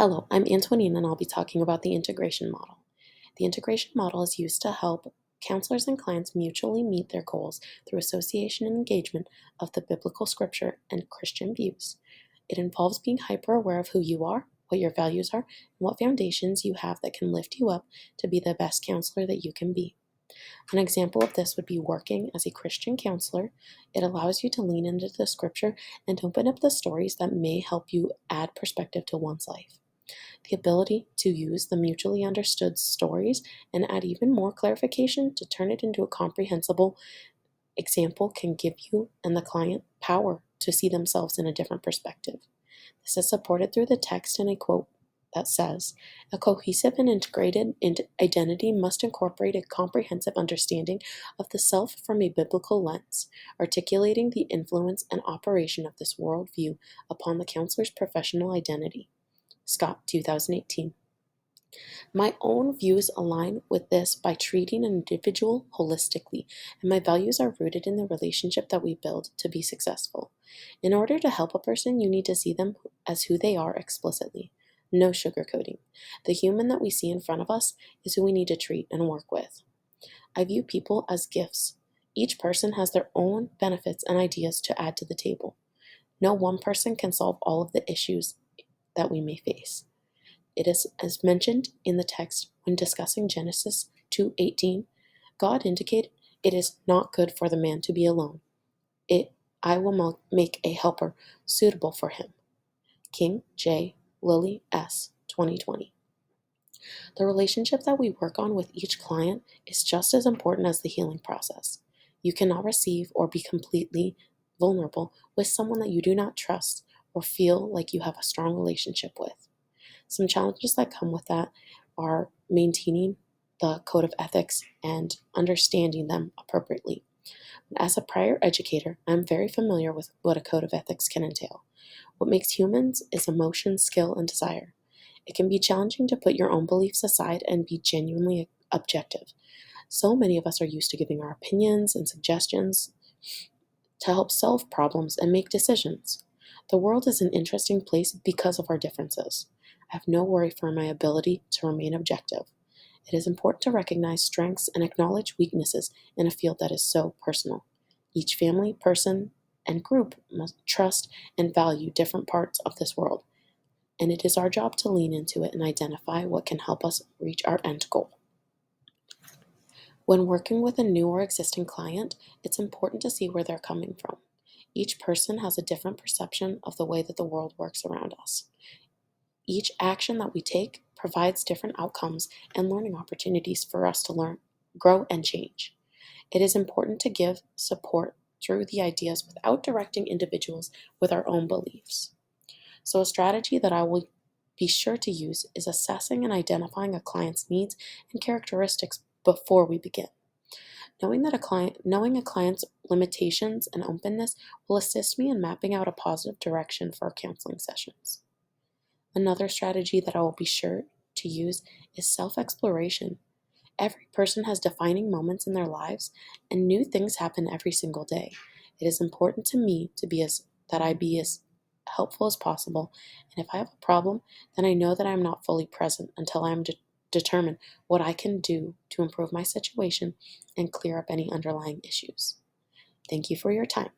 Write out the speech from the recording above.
Hello, I'm Antonine and I'll be talking about the integration model. The integration model is used to help counselors and clients mutually meet their goals through association and engagement of the biblical scripture and Christian views. It involves being hyper aware of who you are, what your values are, and what foundations you have that can lift you up to be the best counselor that you can be. An example of this would be working as a Christian counselor. It allows you to lean into the scripture and open up the stories that may help you add perspective to one's life. The ability to use the mutually understood stories and add even more clarification to turn it into a comprehensible example can give you and the client power to see themselves in a different perspective. This is supported through the text in a quote that says, "A cohesive and integrated identity must incorporate a comprehensive understanding of the self from a biblical lens, articulating the influence and operation of this worldview upon the counselor's professional identity." Scott, 2018. My own views align with this by treating an individual holistically, and my values are rooted in the relationship that we build to be successful. In order to help a person, you need to see them as who they are explicitly. No sugarcoating. The human that we see in front of us is who we need to treat and work with. I view people as gifts. Each person has their own benefits and ideas to add to the table. No one person can solve all of the issues that we may face. It is as mentioned in the text when discussing Genesis 2:18, God indicated, "It is not good for the man to be alone. I will make a helper suitable for him." King J. Lilly S. 2020. The relationship that we work on with each client is just as important as the healing process. You cannot receive or be completely vulnerable with someone that you do not trust or feel like you have a strong relationship with. Some challenges that come with that are maintaining the code of ethics and understanding them appropriately. As a prior educator, I'm very familiar with what a code of ethics can entail. What makes humans is emotion, skill, and desire. It can be challenging to put your own beliefs aside and be genuinely objective. So many of us are used to giving our opinions and suggestions to help solve problems and make decisions. The world is an interesting place because of our differences. I have no worry for my ability to remain objective. It is important to recognize strengths and acknowledge weaknesses in a field that is so personal. Each family, person, and group must trust and value different parts of this world, and it is our job to lean into it and identify what can help us reach our end goal. When working with a new or existing client, it's important to see where they're coming from. Each person has a different perception of the way that the world works around us. Each action that we take provides different outcomes and learning opportunities for us to learn, grow, and change. It is important to give support through the ideas without directing individuals with our own beliefs. So a strategy that I will be sure to use is assessing and identifying a client's needs and characteristics before we begin. Knowing a client's limitations and openness will assist me in mapping out a positive direction for our counseling sessions. Another strategy that I will be sure to use is self-exploration. Every person has defining moments in their lives, and new things happen every single day. It is important to me that I be as helpful as possible, and if I have a problem, then I know that I am not fully present until I am determine what I can do to improve my situation and clear up any underlying issues. Thank you for your time.